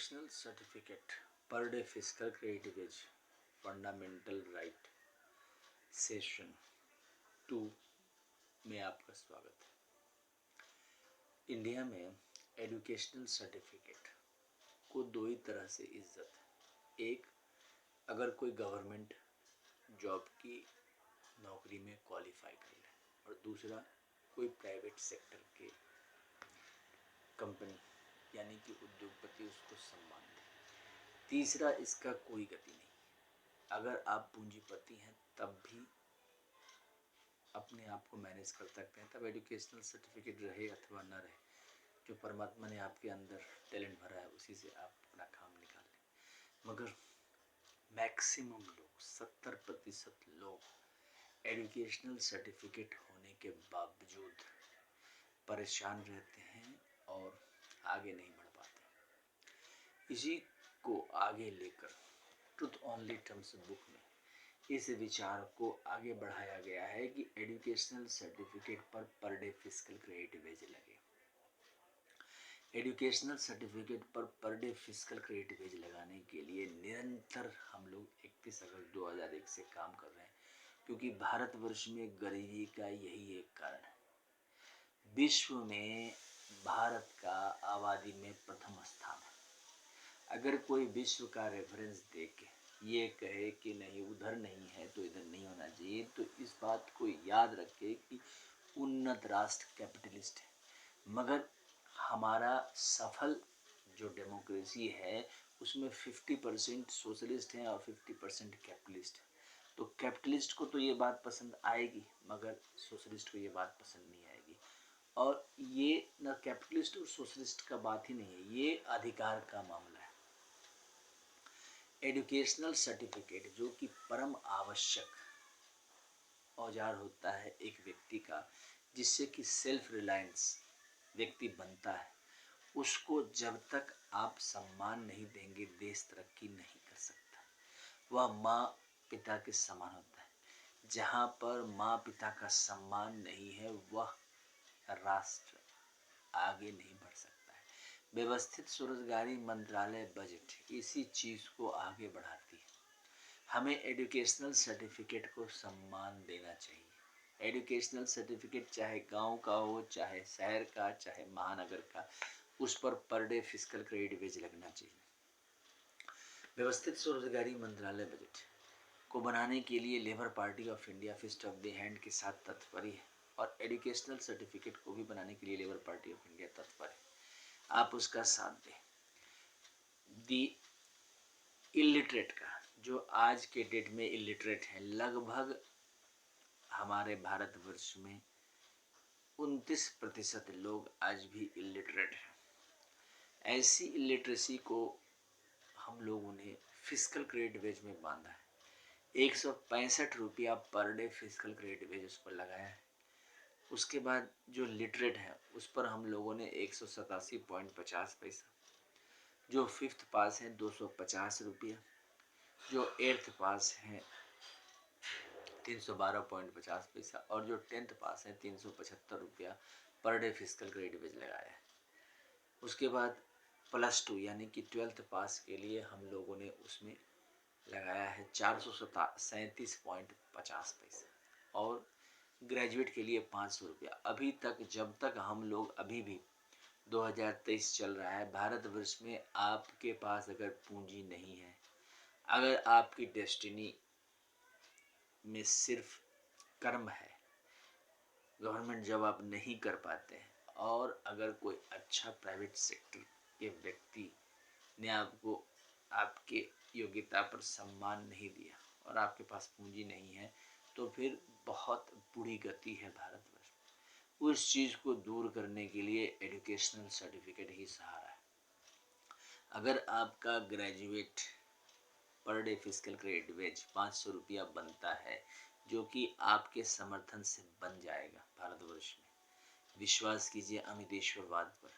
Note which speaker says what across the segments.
Speaker 1: Educational certificate per day physical credit as fundamental right session 2 में आपका स्वागत है। इंडिया में एजुकेशनल सर्टिफिकेट को दो ही तरह से इज्जत है। एक, अगर कोई गवर्नमेंट जॉब की नौकरी में क्वालिफाई कर ले, और दूसरा कोई प्राइवेट सेक्टर के कंपनी यानी कि उद्योगपति उसको सम्मान दे। तीसरा, इसका कोई गति नहीं। अगर आप पूंजीपति हैं तब भी अपने आप को मैनेज कर सकते हैं, तब एजुकेशनल सर्टिफिकेट रहे अथवा न रहे, जो परमात्मा ने आपके अंदर टैलेंट भरा है उसी से आप अपना काम निकाल लें। मगर मैक्सिमम लोग 70% लोग एजुकेशनल सर्टिफिकेट होने के बावजूद परेशान रहते हैं और आगे नहीं बढ़ पाते। इसी को आगे लेकर ट्रुथ ओनली टर्म्स बुक में इस विचार को आगे बढ़ाया गया है कि educational certificate per day physical credit wage लगे। Educational certificate per day physical credit wage लगाने के लिए निरंतर हम लोग 31 अगस्त 2001 से काम कर रहे हैं, क्योंकि भारतवर्ष में गरीबी का यही एक कारण है। विश्व में भारत का आबादी में प्रथम स्थान है। अगर कोई विश्व का रेफरेंस देके ये कहे कि नहीं उधर नहीं है तो इधर नहीं होना चाहिए, तो इस बात को याद रखे कि उन्नत राष्ट्र कैपिटलिस्ट है, मगर हमारा सफल जो डेमोक्रेसी है उसमें 50% सोशलिस्ट हैं और 50% कैपिटलिस्ट है। तो कैपिटलिस्ट को तो ये बात पसंद आएगी, मगर सोशलिस्ट को ये बात पसंद नहीं आएगी। और ये न कैपिटलिस्ट और सोशलिस्ट का बात ही नहीं है, ये अधिकार का मामला है। एजुकेशनल सर्टिफिकेट जो कि परम आवश्यक औजार होता है एक व्यक्ति का, जिससे कि सेल्फ रिलायंस व्यक्ति बनता है, उसको जब तक आप सम्मान नहीं देंगे देश तरक्की नहीं कर सकता। वह माँ पिता के समान होता है। जहाँ पर माँ पिता का सम्मान नहीं है वह राष्ट्र आगे नहीं बढ़ सकता है। व्यवस्थित स्वरोजगारी मंत्रालय बजट इसी चीज़ को आगे बढ़ाती है। हमें एजुकेशनल सर्टिफिकेट को सम्मान देना चाहिए। एजुकेशनल सर्टिफिकेट चाहे गांव का हो, चाहे शहर का, चाहे महानगर का, उस पर डे फिजिकल क्रेडिट वेज लगना चाहिए। व्यवस्थित स्वरोजगारी मंत्रालय बजट को बनाने के लिए labour party of India fist of the hand के साथ तत्पर है, और एजुकेशनल सर्टिफिकेट को भी बनाने के लिए लेबर पार्टी ऑफ इंडिया तत्पर है। आप उसका साथ दें। दी इलिटरेट का, जो आज के डेट में इलिटरेट है, लगभग हमारे भारतवर्ष में 29% लोग आज भी इलिटरेट हैं। ऐसी इलिटरेसी को हम लोगों ने फिजिकल क्रेडिट वेज में बांधा है। 165 रुपया पर डे फिजिकल क्रेडिट वेज उस पर लगाया है। उसके बाद जो लिटरेट है उस पर हम लोगों ने 187.50 पैसा, जो 5th पास हैं 250 रुपया, जो 8th पास हैं 312.50 पैसा, और जो 10th पास हैं 375 रुपया पर डे फिजिकल क्रेडिट वेज लगाया है। उसके बाद +2 यानी कि 12th पास के लिए हम लोगों ने उसमें लगाया है 437.50 पैसा, और ग्रेजुएट के लिए 500 रुपया। अभी तक जब तक हम लोग, अभी भी 2023 चल रहा है, भारतवर्ष में आपके पास अगर पूंजी नहीं है, अगर आपकी डेस्टिनी में सिर्फ कर्म है, गवर्नमेंट जॉब आप नहीं कर पाते हैं, और अगर कोई अच्छा प्राइवेट सेक्टर के व्यक्ति ने आपको आपके योग्यता पर सम्मान नहीं दिया और आपके पास पूंजी नहीं है, तो फिर बहुत बुरी गति है भारतवर्ष। उस चीज़ को दूर करने के लिए एजुकेशनल सर्टिफिकेट ही सहारा है। अगर आपका ग्रेजुएट पर डे फिजिकल क्रेडिट वेज 500 रुपया बनता है, जो कि आपके समर्थन से बन जाएगा भारतवर्ष में, विश्वास कीजिए अमितेश्वरवाद पर,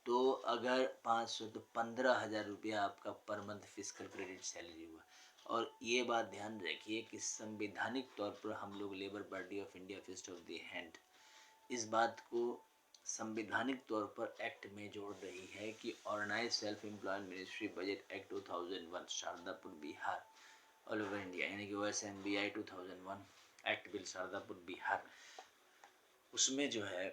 Speaker 1: तो अगर 500 तो 15,000 रुपया आपका per month physical credit salary हुआ। और ये बात ध्यान रखिए कि संवैधानिक तौर पर हम लोग labour party of India fist of the hand इस बात को संवैधानिक तौर पर एक्ट में जोड़ रही है कि organise self employed ministry budget act 2001 Sharadapur Bihar all over India, यानी कि OSMBI 2001 act bill Sharadapur Bihar, उसमें जो है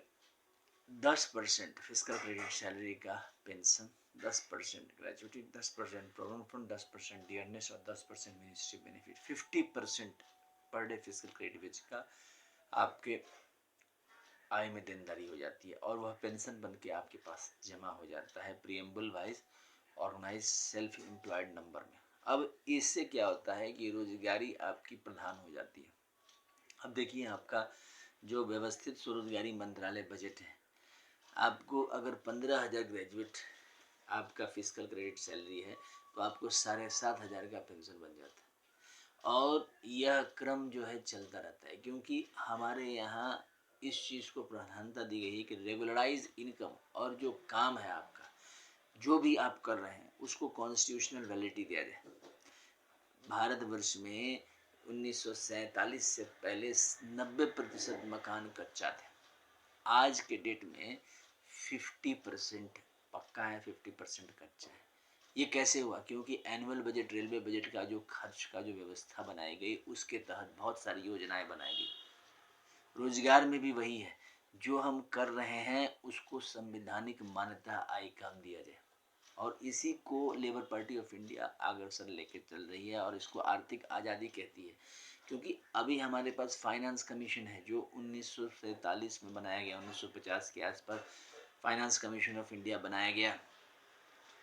Speaker 1: 10% फिजिकल क्रेडिट सैलरी का pension, 10% gratuity, 10% provident fund, 10% dearness और 10% मिनिस्ट्री बेनिफिट, 50% पर डे फिजिकल क्रेडिट वेज का आपके आय में देनदारी हो जाती है और वह पेंशन बन के आपके पास जमा हो जाता है preamble wise organise self employed number में। अब इससे क्या होता है कि रोजगारी आपकी प्रधान हो जाती है। अब देखिए आपका जो व्यवस्थित स्वरोजगारी मंत्रालय बजट है, आपको अगर 15,000 ग्रेजुएट आपका फिजिकल क्रेडिट सैलरी है तो आपको 7,500 का पेंशन बन जाता है। और यह क्रम जो है चलता रहता है, क्योंकि हमारे यहाँ इस चीज़ को प्रधानता दी गई है कि रेगुलराइज इनकम और जो काम है आपका, जो भी आप कर रहे हैं उसको कॉन्स्टिट्यूशनल वैलिडिटी दिया जाए। भारतवर्ष में 1947 से पहले 90% मकान कच्चा थे। आज के डेट में 50% पक्का है, 50% कच्चा है। ये कैसे हुआ? क्योंकि एनुअल बजट, रेलवे बजट का जो खर्च का जो व्यवस्था बनाई गई, उसके तहत बहुत सारी योजनाएं बनाई गई। रोजगार में भी वही है, जो हम कर रहे हैं उसको संवैधानिक मान्यता आइकन दिया जाए, और इसी को लेबर पार्टी ऑफ इंडिया अग्रसर लेकर चल रही है और इसको आर्थिक आज़ादी कहती है। क्योंकि अभी हमारे पास फाइनेंस कमीशन है जो 1947 में बनाया गया, 1950 के आसपास फाइनेंस कमीशन ऑफ इंडिया बनाया गया।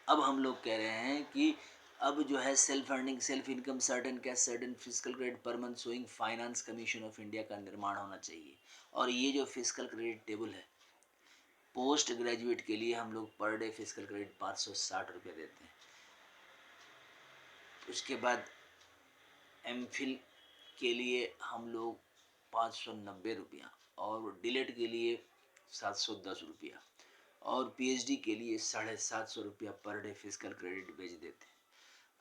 Speaker 1: अब हम लोग कह रहे हैं कि अब जो है self earning, self income, certain cash, certain physical credit per month showing finance commission of India का निर्माण होना चाहिए। और ये जो फिजिकल क्रेडिट टेबल है, पोस्ट ग्रेजुएट के लिए हम लोग पर डे फिजिकल क्रेडिट 560 रुपये देते हैं। उसके बाद एमफिल के लिए हम लोग 590 रुपया, और डिलेट के लिए 710 रुपया, और पीएचडी के लिए 750 रुपया पर डे फिजिकल क्रेडिट भेज देते हैं।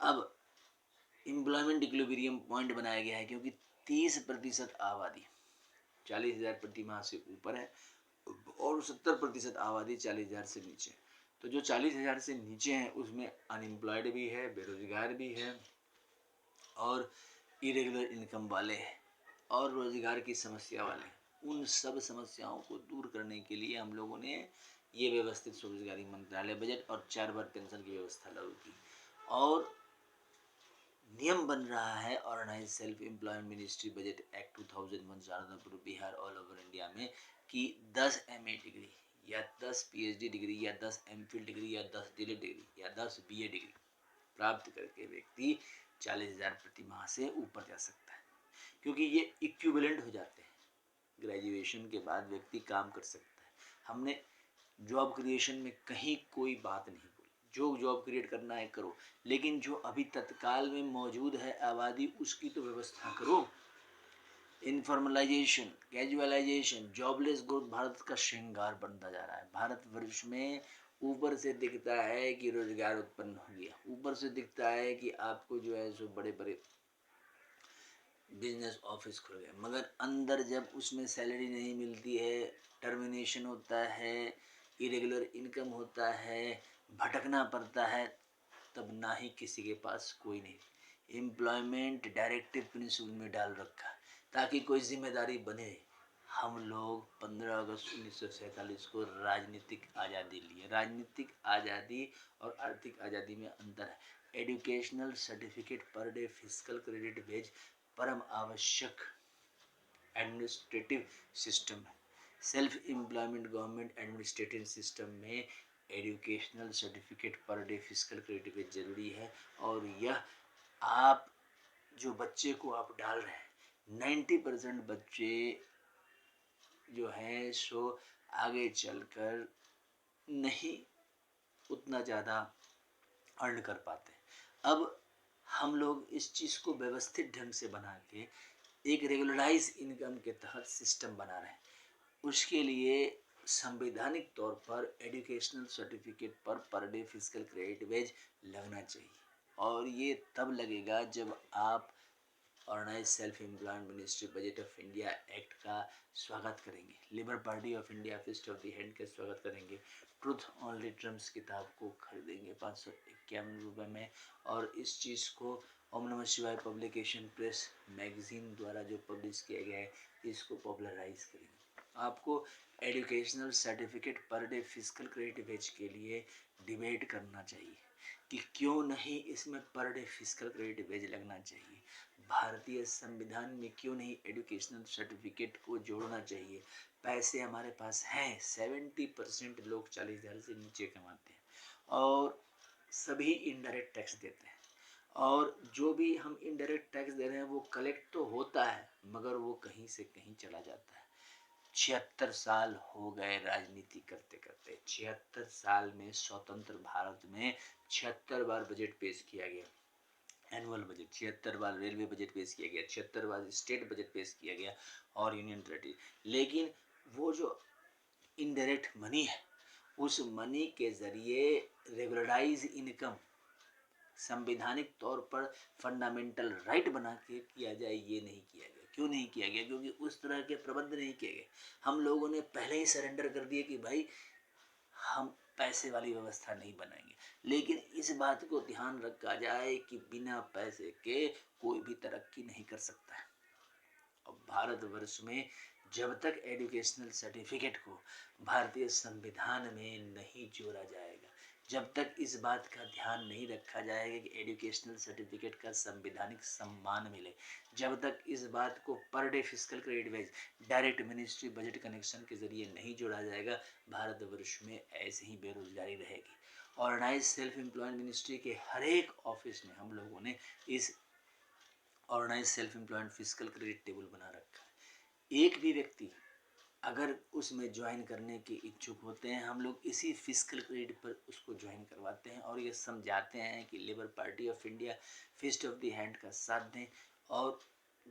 Speaker 1: अब एम्प्लॉयमेंट इक्विलिब्रियम पॉइंट बनाया गया है, क्योंकि 30% आबादी 40,000 प्रति माह से ऊपर है और 70% आबादी 40,000 से नीचे। तो जो 40,000 से नीचे हैं उसमें अनएम्प्लॉयड भी है, बेरोजगार भी है और इरेगुलर इनकम वाले हैं और रोजगार की समस्या वाले हैं। उन सब समस्याओं को दूर करने के लिए हम लोगों ने ये व्यवस्थित स्वरोजगारी मंत्रालय बजट और 4 बार पेंशन की व्यवस्था लागू की। और नियम बन रहा है organise self employment ministry budget act 2001 Sharadapur Bihar all over India में कि 10 MA डिग्री या 10 PhD डिग्री या 10 MPhil डिग्री या 10 DLED डिग्री या 10 BA डिग्री प्राप्त करके व्यक्ति 40,000 प्रति माह से ऊपर जा सकता है, क्योंकि ये इक्विवेलेंट हो जाते हैं। ग्रेजुएशन के बाद व्यक्ति काम कर सकता है। हमने जॉब क्रिएशन में कहीं कोई बात नहीं बोली, जो जॉब क्रिएट करना है करो, लेकिन जो अभी तत्काल में मौजूद है आबादी उसकी तो व्यवस्था करो। Informalisation, casualisation, jobless growth Bharat का श्रृंगार बनता जा रहा है। भारतवर्ष में ऊपर से दिखता है कि रोजगार उत्पन्न हो गया, ऊपर से दिखता है कि आपको जो है सो बड़े बड़े बिजनेस ऑफिस खुल गए, मगर अंदर जब उसमें सैलरी नहीं मिलती है, टर्मिनेशन होता है, इरेगुलर इनकम होता है, भटकना पड़ता है, तब ना ही किसी के पास कोई नहीं। एम्प्लॉयमेंट डायरेक्टिव प्रिंसिपल में डाल रखा है ताकि कोई जिम्मेदारी बने। हम लोग 15 अगस्त 1947 को राजनीतिक आज़ादी लिए। राजनीतिक आज़ादी और आर्थिक आज़ादी में अंतर है। Educational certificate per day physical credit wage परम आवश्यक एडमिनिस्ट्रेटिव सिस्टम है। Self employment government administrative system में educational certificate per day physical credit wage जरूरी है। और यह आप जो बच्चे को आप डाल रहे हैं, 90% बच्चे जो हैं सो आगे चलकर नहीं उतना ज़्यादा अर्न कर पाते। अब हम लोग इस चीज़ को व्यवस्थित ढंग से बना के एक रेगुलराइज इनकम के तहत सिस्टम बना रहे हैं। उसके लिए संवैधानिक तौर पर educational certificate per day physical credit wage लगना चाहिए, और ये तब लगेगा जब आप organise self employment ministry budget of India act का स्वागत करेंगे, labour party of India fist of the hand का स्वागत करेंगे, ट्रूथ ओनली ट्रम्प्स किताब को खरीदेंगे 551 रुपये में, और इस चीज़ को ओम नमः शिवाय पब्लिकेशन प्रेस मैगजीन द्वारा जो पब्लिश किया गया है इसको पॉपुलराइज करेंगे। आपको educational certificate per day physical credit wage के लिए डिबेट करना चाहिए कि क्यों नहीं इसमें पर डे फिजिकल क्रेडिट वेज लगना चाहिए, भारतीय संविधान में क्यों नहीं एजुकेशनल सर्टिफिकेट को जोड़ना चाहिए। पैसे हमारे पास हैं, 70% लोग 40,000 से नीचे कमाते हैं और सभी इनडायरेक्ट टैक्स देते हैं, और जो भी हम इनडायरेक्ट टैक्स दे रहे हैं वो कलेक्ट तो होता है मगर वो कहीं से कहीं चला जाता है। 76 साल हो गए राजनीति करते करते, 76 साल में स्वतंत्र भारत में 76 बार बजट पेश किया गया, एनुअल बजट 76 बार, रेलवे बजट पेश किया गया 76 बार, स्टेट बजट पेश किया गया और यूनियन टेरिटरी, लेकिन वो जो इनडायरेक्ट मनी है उस मनी के जरिए रेगुलराइज इनकम संवैधानिक तौर पर फंडामेंटल राइट बना के किया जाए, ये नहीं किया गया। क्यों नहीं किया गया? क्योंकि उस तरह के प्रबंध नहीं किए गए। हम लोगों ने पहले ही सरेंडर कर दिए कि भाई हम पैसे वाली व्यवस्था नहीं बनाएंगे, लेकिन इस बात को ध्यान रखा जाए कि बिना पैसे के कोई भी तरक्की नहीं कर सकता है। और भारतवर्ष में जब तक एजुकेशनल सर्टिफिकेट को भारतीय संविधान में नहीं जोड़ा जाएगा, जब तक इस बात का ध्यान नहीं रखा जाएगा कि एजुकेशनल सर्टिफिकेट का संवैधानिक सम्मान मिले, जब तक इस बात को पर day physical credit wise direct ministry budget connection के जरिए नहीं जोड़ा जाएगा, भारतवर्ष में ऐसे ही बेरोजगारी रहेगी। ऑर्गेनाइज सेल्फ एम्प्लॉयमेंट मिनिस्ट्री के हर एक ऑफिस में हम लोगों ने इस organise self employment physical credit table बना रखा है। एक भी व्यक्ति अगर उसमें ज्वाइन करने के इच्छुक होते हैं, हम लोग इसी फिजिकल क्रेडिट पर उसको ज्वाइन करवाते हैं और ये समझाते हैं कि labour party of India fist of the hand का साथ दें, और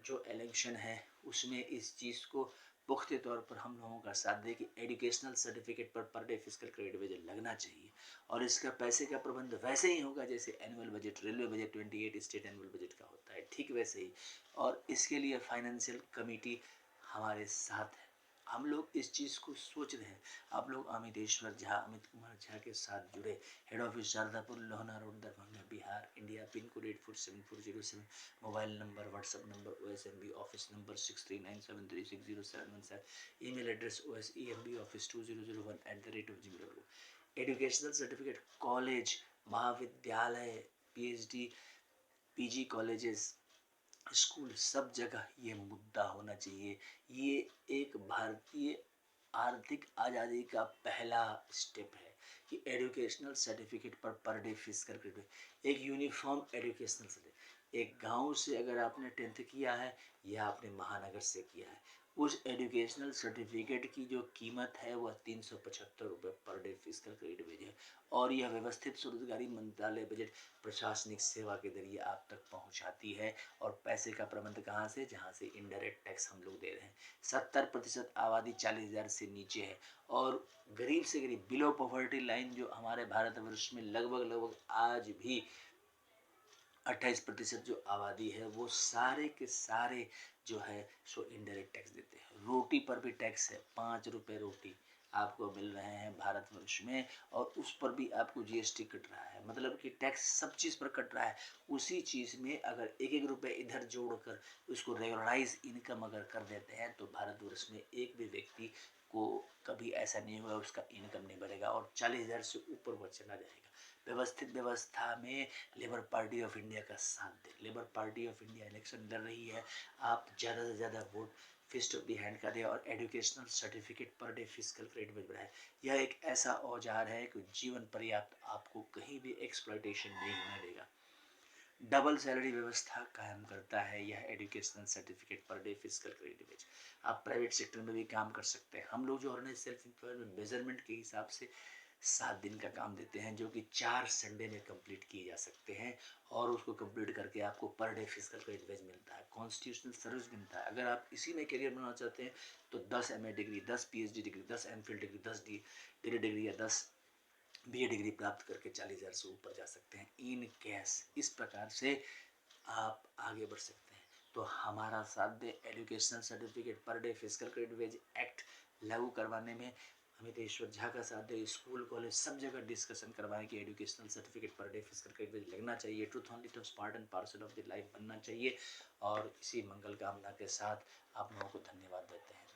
Speaker 1: जो इलेक्शन है उसमें इस चीज़ को पुख्ते तौर पर हम लोगों का साथ दें कि educational certificate per day physical credit wage लगना चाहिए, और इसका पैसे का प्रबंध वैसे ही होगा जैसे annual budget, railway budget 28 state annual budget का होता है, ठीक वैसे ही। और इसके लिए फाइनेंशियल कमेटी हमारे साथ है। हम लोग इस चीज़ को सोच रहे हैं। आप लोग अमितेश्वर झा, अमित कुमार झा के साथ जुड़े, head office Shardapur, Lohna road, Darbhanga, Bihar, India, pin code 847407, mobile number, WhatsApp number OSMB office number 6397360717, email address osemboffice2001@gmail.com। Educational certificate college, महाविद्यालय, PhD, PG कॉलेजेस, स्कूल, सब जगह ये मुद्दा होना चाहिए। ये एक भारतीय आर्थिक आज़ादी का पहला स्टेप है कि educational certificate per day fees करके एक यूनिफॉर्म एजुकेशनल सर्टिफिकेट। एक गांव से अगर आपने 10th किया है या आपने महानगर से किया है, उस एजुकेशनल सर्टिफिकेट की जो कीमत है वह 375 रुपये पर डे फिजिकल क्रेडिट वेज है, और यह व्यवस्थित स्वरोजगारी मंत्रालय बजट प्रशासनिक सेवा के जरिए आप तक पहुंचाती है। और पैसे का प्रबंध कहाँ से? जहाँ से इनडायरेक्ट टैक्स हम लोग दे रहे हैं। 70% आबादी 40,000 से नीचे है, और गरीब से गरीब बिलो पॉवर्टी लाइन जो हमारे भारतवर्ष में लगभग आज भी 28% जो आबादी है वो सारे के सारे जो है सो इनडायरेक्ट टैक्स देते हैं। रोटी पर भी टैक्स है, 5 रुपये रोटी आपको मिल रहे हैं भारतवर्ष में, और उस पर भी आपको GST कट रहा है, मतलब कि टैक्स सब चीज़ पर कट रहा है। उसी चीज़ में अगर एक एक रुपये इधर जोड़कर उसको रेगुलराइज इनकम अगर कर देते हैं तो भारतवर्ष में एक भी व्यक्ति को कभी ऐसा नहीं होगा उसका इनकम नहीं बढ़ेगा, और 40,000 से ऊपर वो चला जाएगा। व्यवस्थित व्यवस्था में लेबर पार्टी ऑफ इंडिया का साथ दें। Labour party of India election लड़ रही है, आप ज़्यादा से ज़्यादा vote fist of the hand का दें और educational certificate per day physical credit में बढ़ाए। यह एक ऐसा औजार है कि जीवन पर्याप्त आपको कहीं भी एक्सप्लॉयटेशन नहीं होने देगा। डबल सैलरी व्यवस्था कायम करता है यह educational certificate per day physical credit wage. आप प्राइवेट सेक्टर में भी काम कर सकते हैं। हम लोग जो ऑर्गेनाइज सेल्फ एम्प्लॉयमेंट मेजरमेंट के हिसाब से 7 दिन का काम देते हैं, जो कि 4 संडे में कंप्लीट किए जा सकते हैं, और उसको कंप्लीट करके आपको पर डे फिजिकल क्रेडिट वेज मिलता है। कॉन्स्टिट्यूशनल सर्विस मिलता है। अगर आप इसी में करियर बनाना चाहते हैं तो 10 MA degree, 10 PhD degree, 10 MPhil degree, 10 degree या 10 BA डिग्री प्राप्त करके 40,000 से ऊपर जा सकते हैं इन कैश। इस प्रकार से आप आगे बढ़ सकते हैं। तो हमारा साथ दे। Educational certificate per day physical credit wage act लागू करवाने में अमितेश्वर झा का साथ दे। स्कूल कॉलेज सब जगह डिस्कशन करवाएं कि educational certificate per day physical credit wage लगना चाहिए। Truth only talks part and parcel of the life बनना चाहिए। और इसी मंगल कामना के साथ आप लोगों को धन्यवाद देते हैं।